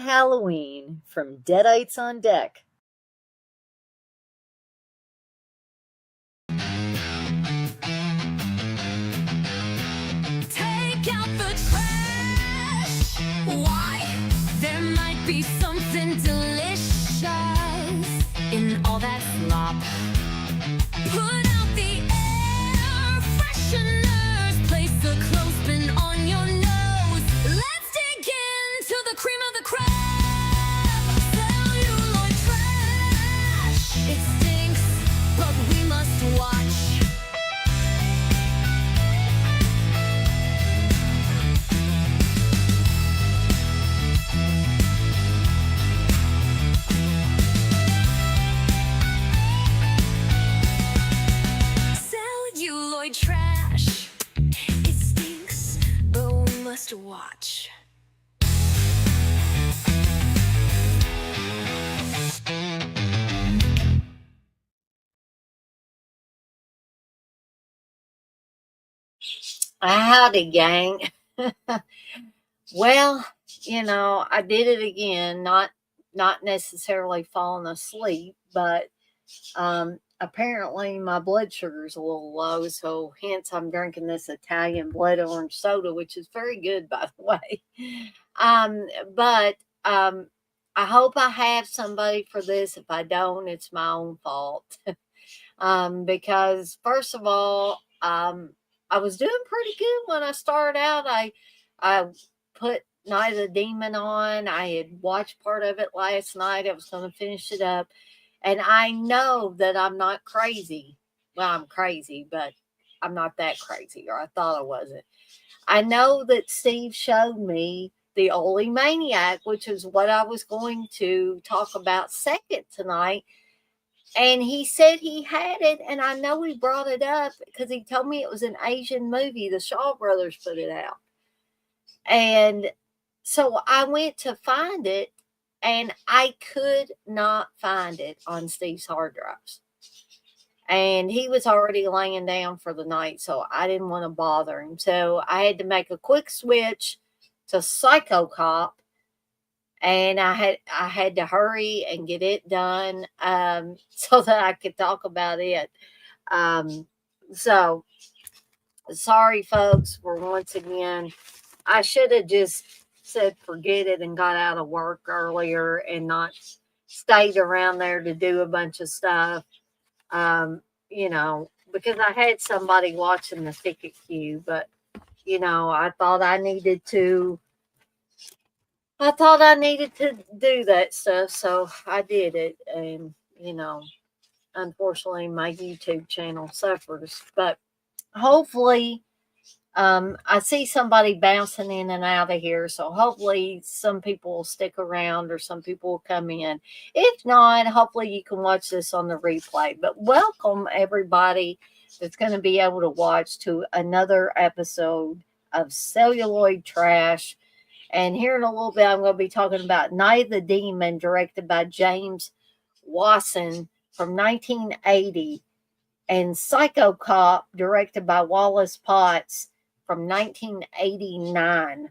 Halloween from Deadites on Deck. Take out the trash. Why? There might be something delicious in all that slop. Put out the air fresheners. Place a clothespin on your nose. Let's dig into the cream of the crop. Celluloid trash. It stinks, but we must watch. Celluloid trash. It stinks, but we must watch. Howdy, gang. Well, I did it again. Not necessarily falling asleep, but apparently my blood sugar's a little low, so hence I'm drinking this Italian blood orange soda, which is very good, by the way. But I hope I have somebody for this. If I don't, it's my own fault. Because first of all, I was doing pretty good when I started out. I put Night of the Demon on. I had watched part of it last night. I was going to finish it up. And I know that I'm not crazy. Well, I'm crazy, but I'm not that crazy, or I thought I wasn't. I know that Steve showed me the Holy Maniac, which is what I was going to talk about second tonight. And he said he had it, and I know he brought it up because he told me it was an Asian movie. The Shaw Brothers put it out. And so I went to find it, and I could not find it on Steve's hard drives. And he was already laying down for the night, so I didn't want to bother him. So I had to make a quick switch to Psycho Cop, and I had to hurry and get it done so that I could talk about it. So sorry, folks, for once again. I should have just said forget it and got out of work earlier and not stayed around there to do a bunch of stuff. Because I had somebody watching the ticket queue, but I thought I needed to do that stuff, so I did it. And unfortunately my YouTube channel suffers, but hopefully I see somebody bouncing in and out of here, so hopefully some people will stick around or some people will come in. If not, hopefully you can watch this on the replay. But welcome everybody that's going to be able to watch to another episode of Celluloid Trash. And here in a little bit, I'm going to be talking about Night of the Demon, directed by James Wasson from 1980, and Psycho Cop, directed by Wallace Potts from 1989.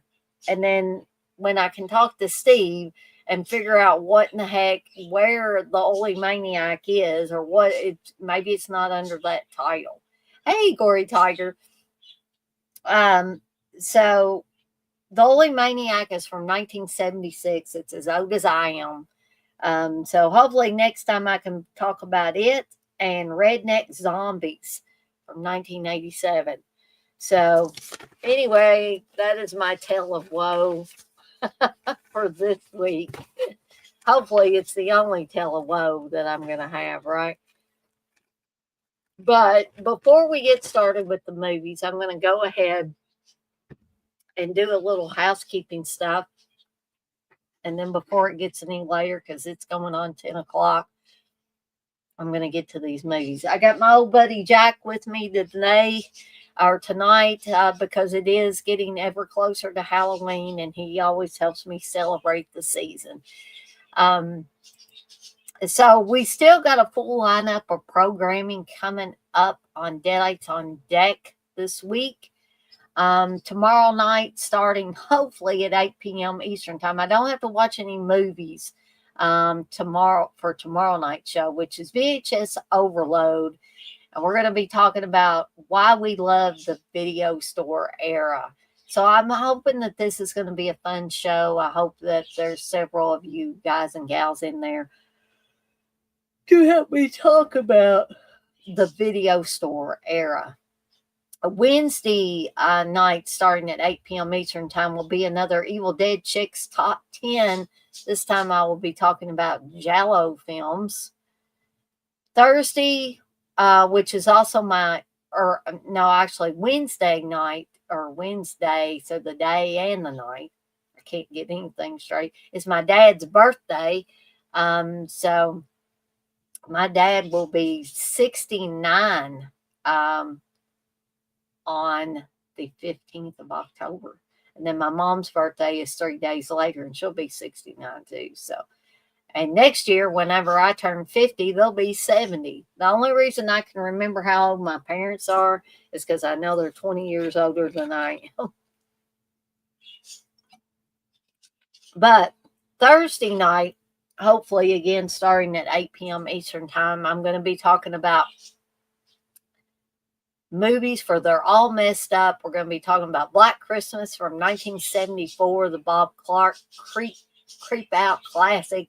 And then when I can talk to Steve and figure out what in the heck, where the Holy Maniac is, or what maybe it's not under that title. Hey, Gory Tiger. So the Holy Maniac is from 1976. It's as old as I am. So hopefully next time I can talk about it, and Redneck Zombies from 1987. So anyway, that is my tale of woe for this week. Hopefully it's the only tale of woe that I'm going to have, right? But before we get started with the movies, I'm going to go ahead and do a little housekeeping stuff. And then before it gets any later, because it's going on 10 o'clock, I'm going to get to these movies. I got my old buddy Jack with me today or tonight because it is getting ever closer to Halloween, and he always helps me celebrate the season. So we still got a full lineup of programming coming up on Deadites on Deck this week. Tomorrow night, starting hopefully at 8 p.m. Eastern time. I don't have to watch any movies tomorrow for tomorrow night show, which is VHS Overload. And we're going to be talking about why we love the video store era. So I'm hoping that this is going to be a fun show. I hope that there's several of you guys and gals in there to help me talk about the video store era. A Wednesday night starting at 8 p.m. Eastern time will be another Evil Dead Chicks Top 10. This time I will be talking about Giallo films. Thursday, which is also Wednesday night or Wednesday, so the day and the night. I can't get anything straight. It's my dad's birthday. So my dad will be 69 on the 15th of October. And then my mom's birthday is 3 days later, and she'll be 69 too. So, and next year, whenever I turn 50, they'll be 70. The only reason I can remember how old my parents are is because I know they're 20 years older than I am. But Thursday night, hopefully again starting at 8 p.m. Eastern time, I'm going to be talking about movies for They're All Messed Up. We're going to be talking about Black Christmas from 1974, the Bob Clark Creep Out classic,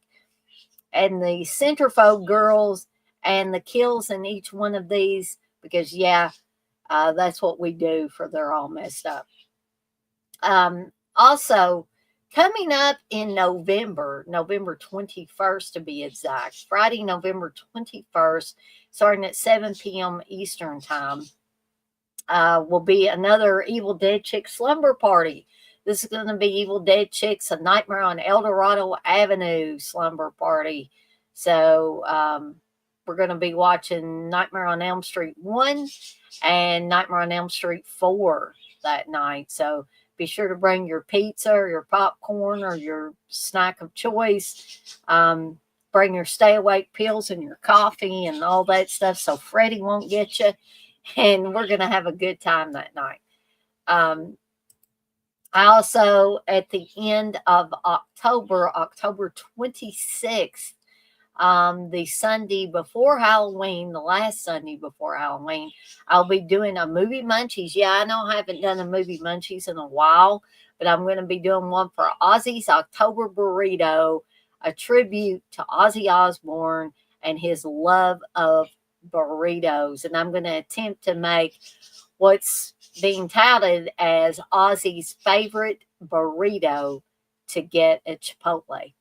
and the Centerfold Girls and the kills in each one of these, because that's what we do for They're All Messed Up. Also, coming up in November 21st to be exact, Friday, November 21st, starting at 7 p.m. Eastern time, will be another Evil Dead Chick slumber party. This is going to be Evil Dead Chicks, A Nightmare on El Dorado Avenue slumber party. So we're going to be watching Nightmare on Elm Street 1 and Nightmare on Elm Street 4 that night. So be sure to bring your pizza or your popcorn or your snack of choice. Bring your stay awake pills and your coffee and all that stuff so Freddie won't get you. And we're going to have a good time that night. I also, at the end of October 26th, the Sunday before Halloween, the last Sunday before Halloween, I'll be doing a movie munchies. Yeah, I know I haven't done a movie munchies in a while, but I'm going to be doing one for Ozzy's October Burrito, a tribute to Ozzy Osbourne and his love of burritos. And I'm going to attempt to make what's being touted as Ozzy's favorite burrito to get at Chipotle.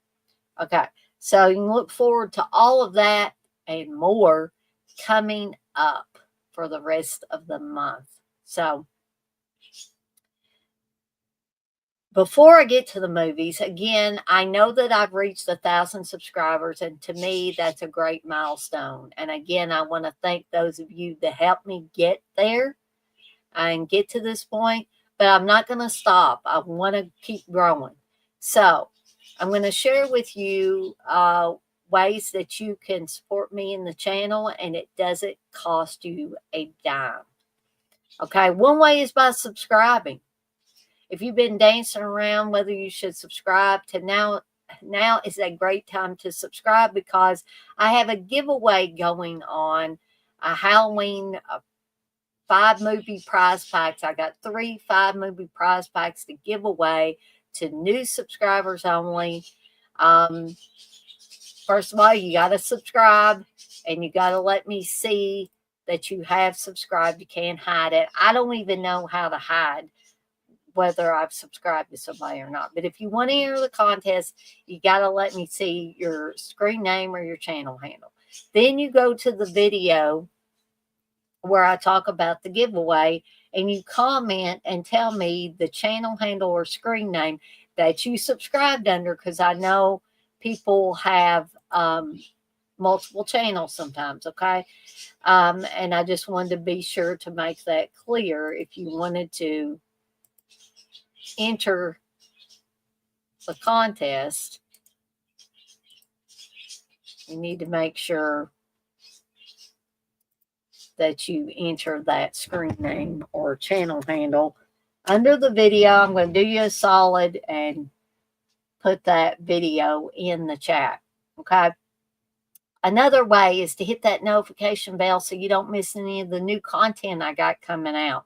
Okay, so you can look forward to all of that and more coming up for the rest of the month. So before I get to the movies, again, I know that I've reached 1,000 subscribers, and to me, that's a great milestone. And again, I want to thank those of you that helped me get there and get to this point, but I'm not going to stop. I want to keep growing. So I'm going to share with you ways that you can support me in the channel, and it doesn't cost you a dime. Okay, one way is by subscribing. If you've been dancing around whether you should subscribe to now is a great time to subscribe, because I have a giveaway going on, a Halloween 5-movie prize packs. I got 3 5-movie prize packs to give away to new subscribers only. First of all, you got to subscribe, and you got to let me see that you have subscribed. You can't hide it. I don't even know how to hide whether I've subscribed to somebody or not. But if you want to enter the contest, you got to let me see your screen name or your channel handle. Then you go to the video where I talk about the giveaway, and you comment and tell me the channel handle or screen name that you subscribed under, because I know people have multiple channels sometimes, okay? And I just wanted to be sure to make that clear. If you wanted to enter the contest, you need to make sure that you enter that screen name or channel handle under the video. I'm going to do you a solid and put that video in the chat. Okay. Another way is to hit that notification bell so you don't miss any of the new content I got coming out.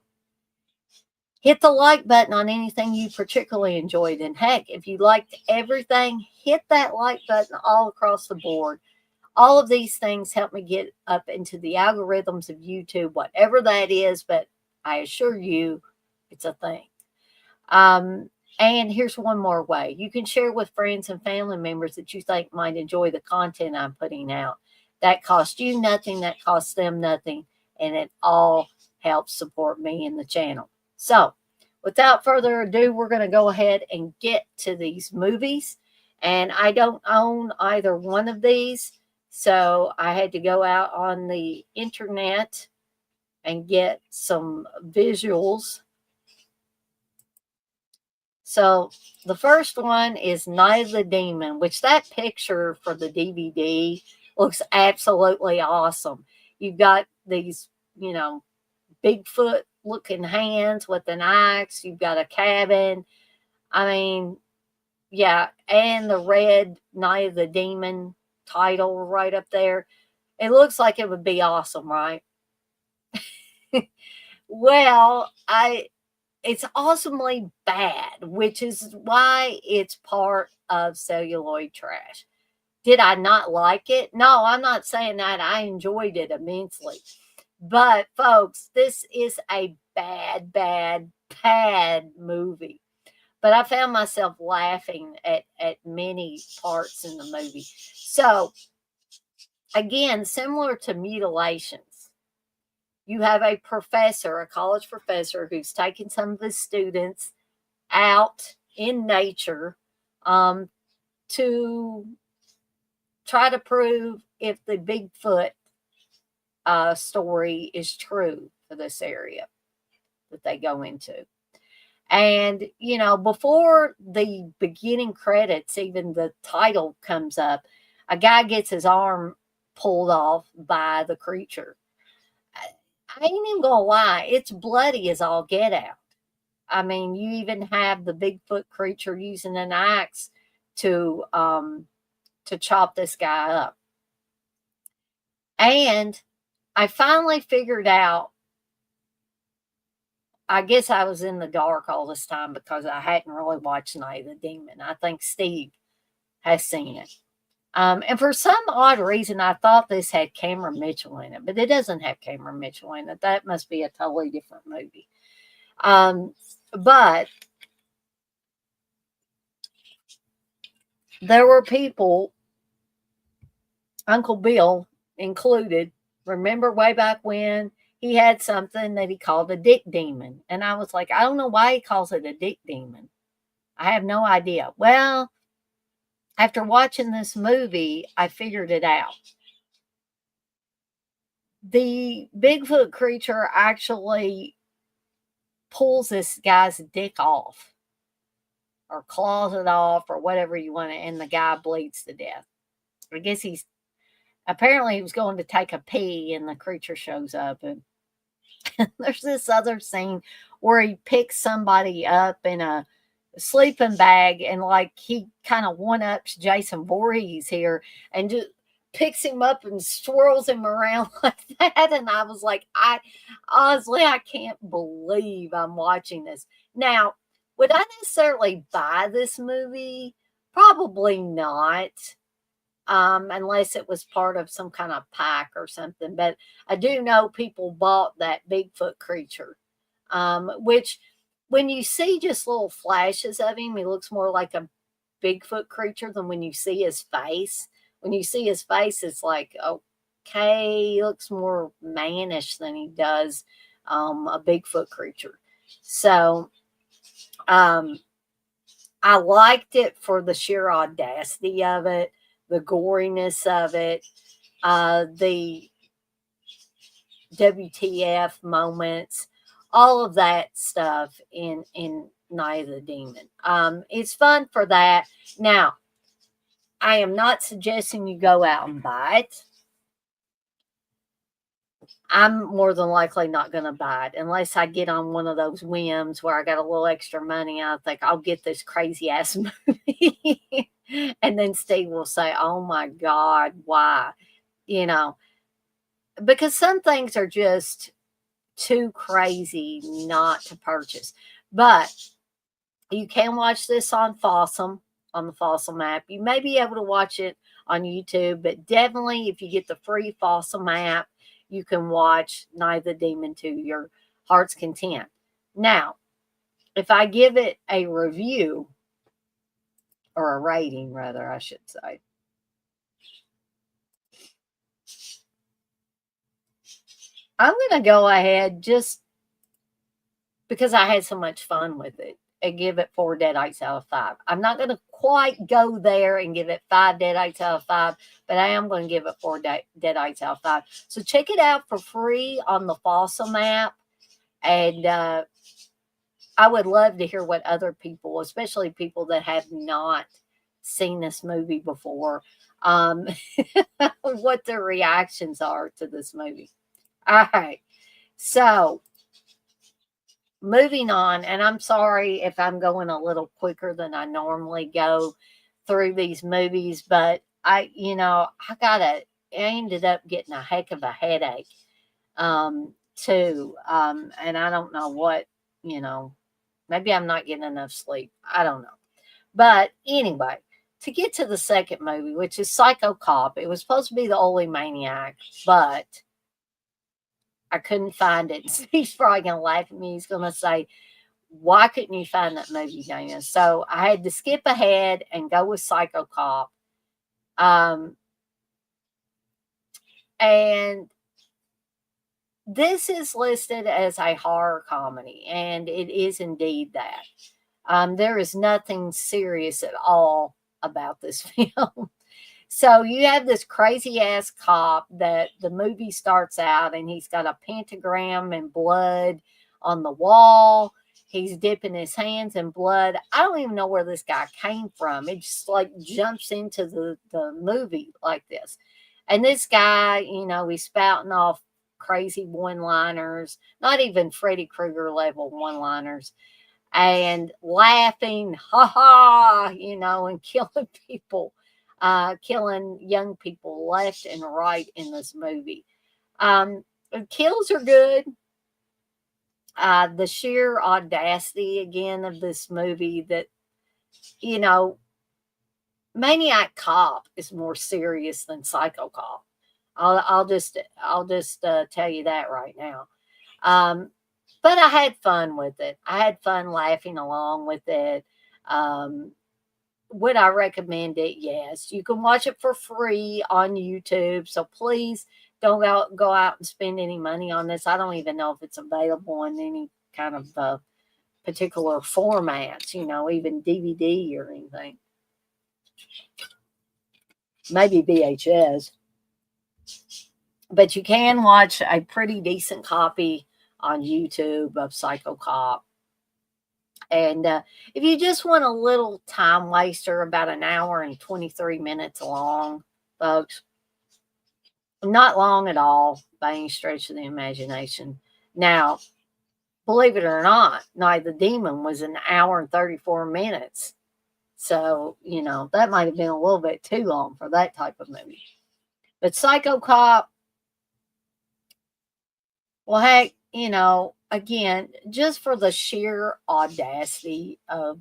Hit the like button on anything you particularly enjoyed. And heck, if you liked everything, hit that like button all across the board. All of these things help me get up into the algorithms of YouTube, whatever that is, but I assure you it's a thing. And here's one more way. You can share with friends and family members that you think might enjoy the content I'm putting out. That costs you nothing, that costs them nothing, and it all helps support me and the channel. So, without further ado, we're going to go ahead and get to these movies. And I don't own either one of these, so I had to go out on the internet and get some visuals. So the first one is Night of the Demon, which that picture for the DVD looks absolutely awesome. You've got these, Bigfoot looking hands with an axe. You've got a cabin. I mean, yeah, and the red Night of the Demon title right up there. It looks like it would be awesome, right? Well, it's awesomely bad, which is why it's part of Celluloid Trash. Did I not like it? No, I'm not saying that. I enjoyed it immensely. But, folks, this is a bad, bad, bad movie. But I found myself laughing at many parts in the movie. So, again, similar to Mutilations, you have a professor, a college professor, who's taking some of his students out in nature to try to prove if the Bigfoot story is true for this area that they go into. And, before the beginning credits, even the title comes up, a guy gets his arm pulled off by the creature. I ain't even gonna lie, it's bloody as all get out. I mean, you even have the Bigfoot creature using an axe to chop this guy up. And I finally figured out, I guess I was in the dark all this time because I hadn't really watched Night of the Demon. I think Steve has seen it. And for some odd reason, I thought this had Cameron Mitchell in it, but it doesn't have Cameron Mitchell in it. That must be a totally different movie. But there were people, Uncle Bill included, remember way back when he had something that he called a dick demon. And I was like, I don't know why he calls it a dick demon. I have no idea. Well, after watching this movie, I figured it out. The Bigfoot creature actually pulls this guy's dick off or claws it off or whatever you want to, and the guy bleeds to death. I guess he was going to take a pee and the creature shows up, and there's this other scene where he picks somebody up in a sleeping bag and like he kind of one-ups Jason Voorhees here and just picks him up and swirls him around like that. And I was like, I can't believe I'm watching this. Now, would I necessarily buy this movie? Probably not. Unless it was part of some kind of pack or something. But I do know people bought that Bigfoot creature, which when you see just little flashes of him, he looks more like a Bigfoot creature than when you see his face. When you see his face, it's like, okay, he looks more mannish than he does a Bigfoot creature. So I liked it for the sheer audacity of it, the goriness of it, the WTF moments, all of that stuff in Night of the Demon. It's fun for that. Now, I am not suggesting you go out and buy it. I'm more than likely not going to buy it unless I get on one of those whims where I got a little extra money. I think I'll get this crazy ass movie. And then Steve will say, "Oh my God, why?" You know, because some things are just too crazy not to purchase. But you can watch this on Fossum, on the Fossum app. You may be able to watch it on YouTube, but definitely if you get the free Fossum app, you can watch Night of the Demon to your heart's content. Now, if I give it a review, or a rating rather, I should say, I'm going to go ahead just because I had so much fun with it and give it 4 deadites out of 5. I'm not going to quite go there and give it 5 deadites out of 5, but I am going to give it 4 deadites out of 5. So check it out for free on the Fossum app. And I would love to hear what other people, especially people that have not seen this movie before, um, what their reactions are to this movie. All right. So moving on, and I'm sorry if I'm going a little quicker than I normally go through these movies, but I ended up getting a heck of a headache, too. And I don't know what, you know, maybe I'm not getting enough sleep. I don't know. But anyway, to get to the second movie, which is Psycho Cop, it was supposed to be the Oly Maniac, but I couldn't find it. He's probably going to laugh at me. He's going to say, "Why couldn't you find that movie, Dana?" So I had to skip ahead and go with Psycho Cop. And this is listed as a horror comedy, and it is indeed that. There is nothing serious at all about this film. So you have this crazy ass cop that the movie starts out and he's got a pentagram and blood on the wall. He's dipping his hands in blood. I don't even know where this guy came from. It just like jumps into the movie like this. And this guy, he's spouting off crazy one liners, not even Freddy Krueger level one liners, and laughing, ha ha, and killing people, killing young people left and right in this movie. The kills are good. The sheer audacity again of this movie that, you know, Maniac Cop is more serious than Psycho Cop. I'll just tell you that right now. But I had fun with it. I had fun laughing along with it. Um, would I recommend it? Yes. You can watch it for free on YouTube. So please don't go out and spend any money on this. I don't even know if it's available in any kind of particular formats, even DVD or anything. Maybe VHS. But you can watch a pretty decent copy on YouTube of Psycho Cop. And if you just want a little time waster, about an hour and 23 minutes long, folks, not long at all by any stretch of the imagination. Now, believe it or not, Night of the Demon was an hour and 34 minutes. So, that might have been a little bit too long for that type of movie. But Psycho Cop, well, heck, again, just for the sheer audacity of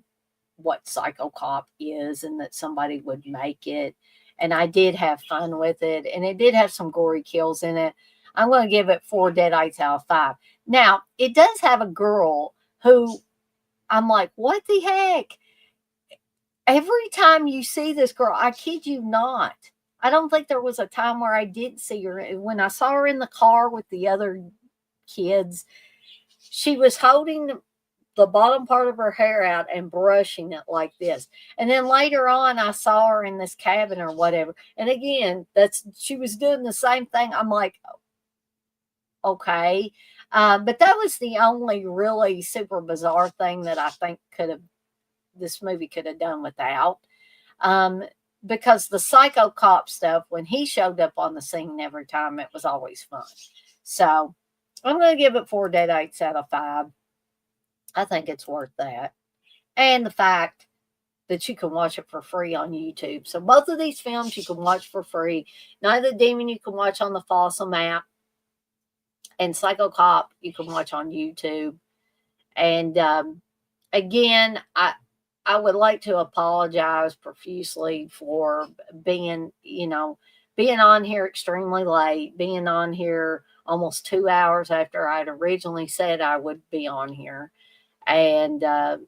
what Psycho Cop is and that somebody would make it. And I did have fun with it. And it did have some gory kills in it. I'm going to give it 4 deadites out of 5. Now, it does have a girl who I'm like, what the heck? Every time you see this girl, I kid you not. I don't think there was a time where I didn't see her. When I saw her in the car with the other kids, she was holding the bottom part of her hair out and brushing it like this. And then later on, I saw her in this cabin or whatever. And again, she was doing the same thing. I'm like, okay. But that was the only really super bizarre thing that I think this movie could have done without. Because the Psycho Cop stuff, when he showed up on the scene every time, it was always fun. So I'm going to give it 4 dead 8s out of 5. I think it's worth that. And the fact that you can watch it for free on YouTube. So both of these films you can watch for free. Night of the Demon you can watch on the Fossil app, and Psycho Cop you can watch on YouTube. And again, I would like to apologize profusely for being, being on here extremely late, being on here almost 2 hours after I'd originally said I would be on here. And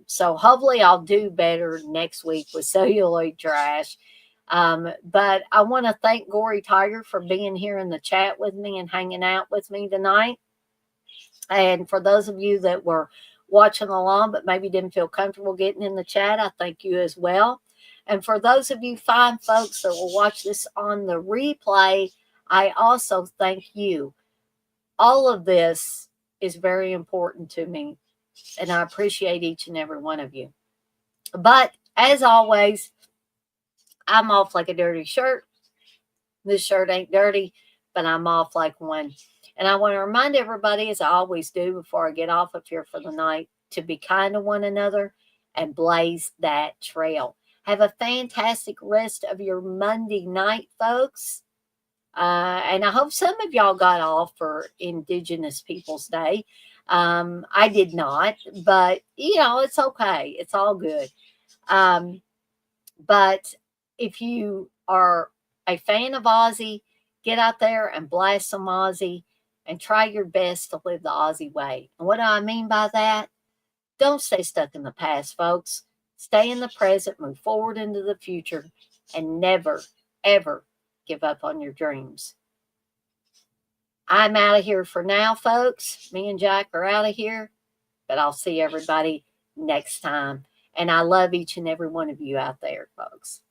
so hopefully I'll do better next week with Celluloid Trash. But I want to thank Gory Tiger for being here in the chat with me and hanging out with me tonight. And for those of you that were watching along but maybe didn't feel comfortable getting in the chat, I thank you as well. And for those of you fine folks that will watch this on the replay, I also thank you. All of this is very important to me, and I appreciate each and every one of you. But as always, I'm off like a dirty shirt. This shirt ain't dirty, but I'm off like one. And I want to remind everybody, as I always do before I get off of here for the night, to be kind to one another and blaze that trail. Have a fantastic rest of your Monday night, folks. And I hope some of y'all got off for Indigenous Peoples Day. I did not, but it's okay. It's all good. But if you are a fan of Aussie, get out there and blast some Aussie and try your best to live the Aussie way. And what do I mean by that? Don't stay stuck in the past, folks. Stay in the present, move forward into the future, and never, ever give up on your dreams. I'm out of here for now, folks. Me and Jack are out of here, but I'll see everybody next time. And I love each and every one of you out there, folks.